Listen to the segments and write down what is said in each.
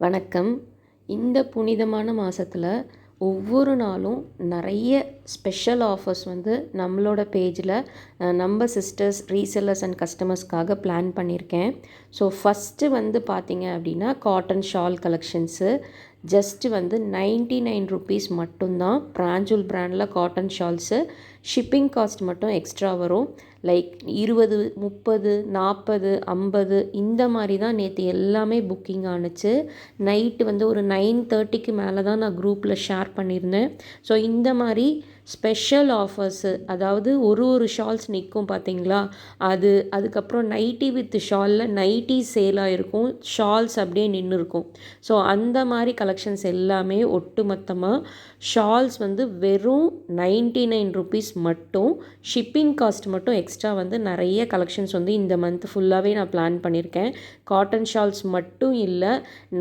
வணக்கம். இந்த புனிதமான மாதத்தில் ஒவ்வொரு நாளும் நிறைய ஸ்பெஷல் ஆஃபர்ஸ் வந்து நம்மளோட பேஜில் நம்ம சிஸ்டர்ஸ் ரீசெல்லர்ஸ் அண்ட் கஸ்டமர்ஸ்க்காக பிளான் பண்ணியிருக்கேன். ஸோ ஃபஸ்ட்டு வந்து பார்த்திங்க அப்படின்னா காட்டன் ஷால் கலெக்ஷன்ஸு ஜஸ்ட்டு வந்து 99 ருபீஸ் மட்டும்தான். பிராஞ்சூல் பிராண்டில் காட்டன் ஷால்ஸு. ஷிப்பிங் காஸ்ட் மட்டும் எக்ஸ்ட்ரா வரும். லைக் 20, 30, 40, 50 இந்த மாதிரி தான் நேற்று எல்லாமே புக்கிங் ஆணுச்சு. நைட்டு வந்து ஒரு 9:30க்கு மேலே தான் நான் குரூப்பில் ஷேர் பண்ணியிருந்தேன். ஸோ இந்த மாதிரி ஸ்பெஷல் ஆஃபர்ஸு, அதாவது ஒரு ஷால்ஸ் நிற்கும் பார்த்தீங்களா, அதுக்கப்புறம் நைட்டி வித் ஷாலில் நைட்டி சேலாக இருக்கும், ஷால்ஸ் அப்படியே நின்று இருக்கும். ஸோ அந்த மாதிரி கலெக்ஷன்ஸ் எல்லாமே ஒட்டு மொத்தமாக ஷால்ஸ் வந்து வெறும் 99 ருபீஸ் மட்டும். ஷிப்பிங் காஸ்ட் மட்டும் எக்ஸ்ட்ரா வந்து நிறைய கலெக்ஷன்ஸ் வந்து இந்த மந்த் ஃபுல்லாகவே நான் பிளான் பண்ணியிருக்கேன். காட்டன் ஷால்ஸ் மட்டும் இல்லை,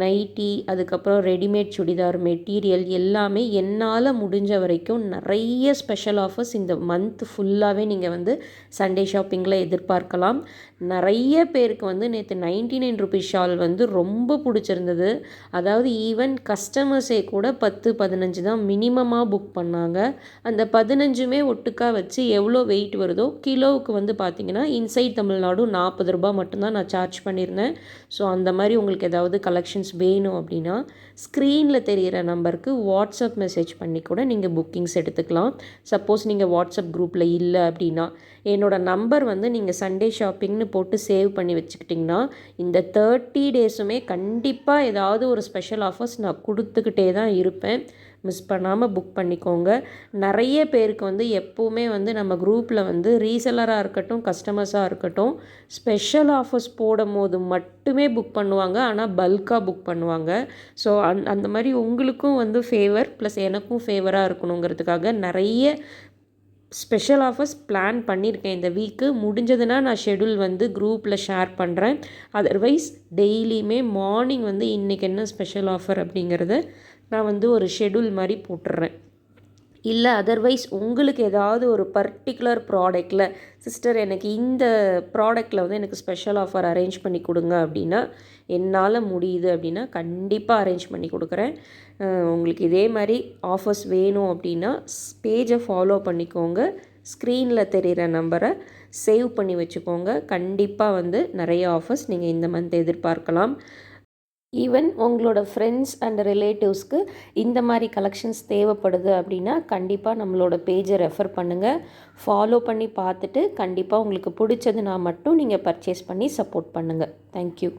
நைட்டி, அதுக்கப்புறம் ரெடிமேட் சுடிதார் மெட்டீரியல் எல்லாமே என்னால் முடிஞ்ச வரைக்கும் நிறைய ஸ்பெஷல் ஆஃபர்ஸ் இந்த மந்த் ஃபுல்லாகவே நீங்கள் வந்து சண்டே ஷாப்பிங்கில் எதிர்பார்க்கலாம். நிறைய பேருக்கு வந்து நேற்று 99 ருபீஸ் ஷால் வந்து ரொம்ப பிடிச்சிருந்தது. அதாவது ஈவன் கஸ்டமர்ஸே கூட 10-15 தான் மினிமமாக புக் பண்ணாங்க. அந்த 15மே ஒட்டுக்கா வச்சு எவ்வளோ வெயிட் வருதோ கிலோவுக்கு வந்து பார்த்திங்கன்னா இன்சைட் தமிழ்நாடு 40 ரூபாய் மட்டும்தான் நான் சார்ஜ் பண்ணியிருந்தேன். ஸோ அந்த மாதிரி உங்களுக்கு ஏதாவது கலெக்ஷன்ஸ் வேணும் அப்படின்னா ஸ்க்ரீனில் தெரிகிற நம்பருக்கு வாட்ஸ்அப் மெசேஜ் பண்ணி கூட நீங்கள் புக்கிங்ஸ் எடுத்துக்கலாம். சப்போஸ் நீங்கள் வாட்ஸ்அப் குரூப்பில் இல்லை அப்படின்னா என்னோடய நம்பர் வந்து நீங்கள் சண்டே ஷாப்பிங்னு போட்டு சேவ் பண்ணி வச்சுக்கிட்டிங்கன்னா இந்த 30 டேஸுமே கண்டிப்பாக ஏதாவது ஒரு ஸ்பெஷல் ஆஃபர்ஸ் நான் கொடுத்துக்கிட்டே தான் இருப்பேன். மிஸ் பண்ணாமல் புக் பண்ணிக்கோங்க. நிறைய பேருக்கு வந்து எப்போவுமே வந்து நம்ம குரூப்பில் வந்து ரீசெல்லராக இருக்கட்டும் கஸ்டமர்ஸாக இருக்கட்டும் ஸ்பெஷல் ஆஃபர்ஸ் போடும் போது மட்டுமே புக் பண்ணுவாங்க, ஆனால் பல்காக புக் பண்ணுவாங்க. ஸோ அந்த மாதிரி உங்களுக்கும் வந்து ஃபேவர் ப்ளஸ் எனக்கும் ஃபேவராக இருக்கணுங்கிறதுக்காக நிறைய ஸ்பெஷல் ஆஃபர்ஸ் பிளான் பண்ணியிருக்கேன் இந்த வீக்கு. முடிஞ்சதுன்னா நான் ஷெடியூல் வந்து குரூப்பில் ஷேர் பண்ணுறேன். அதர்வைஸ் டெய்லியுமே மார்னிங் வந்து இன்றைக்கி என்ன ஸ்பெஷல் ஆஃபர் அப்படிங்கிறத நான் வந்து ஒரு ஷெடியூல் மாதிரி போட்டுடுறேன். இல்லை அதர்வைஸ் உங்களுக்கு ஏதாவது ஒரு பர்டிகுலர் ப்ராடக்டில் சிஸ்டர் எனக்கு இந்த ப்ராடக்டில் வந்து எனக்கு ஸ்பெஷல் ஆஃபர் அரேஞ்ச் பண்ணி கொடுங்க அப்படின்னா என்னால் முடியுது அப்படின்னா கண்டிப்பாக அரேஞ்ச் பண்ணி கொடுக்குறேன். உங்களுக்கு இதே மாதிரி ஆஃபர்ஸ் வேணும் அப்படின்னா பேஜை ஃபாலோ பண்ணிக்கோங்க. ஸ்க்ரீனில் தெரிகிற நம்பரை சேவ் பண்ணி வச்சுக்கோங்க. கண்டிப்பாக வந்து நிறைய ஆஃபர்ஸ் நீங்கள் இந்த மந்த் எதிர்பார்க்கலாம். ஈவன் உங்களோட ஃப்ரெண்ட்ஸ் அண்ட் ரிலேட்டிவ்ஸ்க்கு இந்த மாதிரி கலெக்ஷன்ஸ் தேவைப்படுது அப்படின்னா கண்டிப்பாக நம்மளோட பேஜை ரெஃபர் பண்ணுங்கள். ஃபாலோ பண்ணி பார்த்துட்டு கண்டிப்பாக உங்களுக்கு பிடிச்சதுனா மட்டும் நீங்கள் பர்ச்சேஸ் பண்ணி சப்போர்ட் பண்ணுங்கள். தேங்க்யூ.